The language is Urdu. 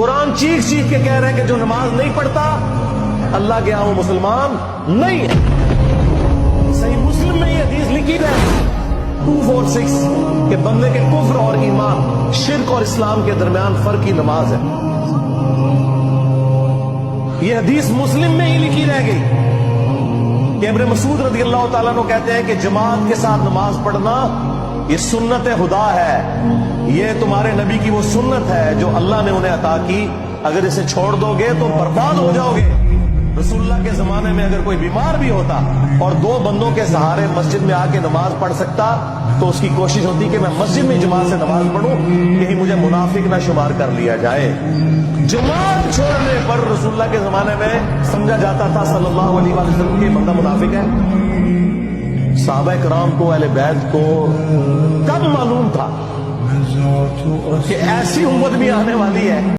قرآن چیخ چیخ کے کہہ رہے ہیں کہ جو نماز نہیں پڑھتا اللہ کے ہاں وہ مسلمان نہیں ہے۔ صحیح مسلم میں یہ حدیث لکھی ہے 246 کہ بندے کے کفر اور ایمان، شرک اور اسلام کے درمیان فرق کی نماز ہے۔ یہ حدیث مسلم میں ہی لکھی رہ گئی کہ ابن مسعود رضی اللہ تعالیٰ عنہ کہتے ہیں کہ جماعت کے ساتھ نماز پڑھنا یہ سنت خدا ہے، یہ تمہارے نبی کی وہ سنت ہے جو اللہ نے انہیں عطا کی، اگر اسے چھوڑ دو گے تو برباد ہو جاؤ گے۔ رسول اللہ کے زمانے میں اگر کوئی بیمار بھی ہوتا اور 2 بندوں کے سہارے مسجد میں آ کے نماز پڑھ سکتا تو اس کی کوشش ہوتی کہ میں مسجد میں جماعت سے نماز پڑھوں، کہیں مجھے منافق نہ شمار کر لیا جائے۔ جماعت چھوڑنے پر رسول اللہ کے زمانے میں سمجھا جاتا تھا صلی اللہ علیہ وسلم کہ بندہ منافق ہے۔ صحابہ کرام کو، اہل بیت کو کب معلوم تھا کہ ایسی امت بھی آنے والی ہے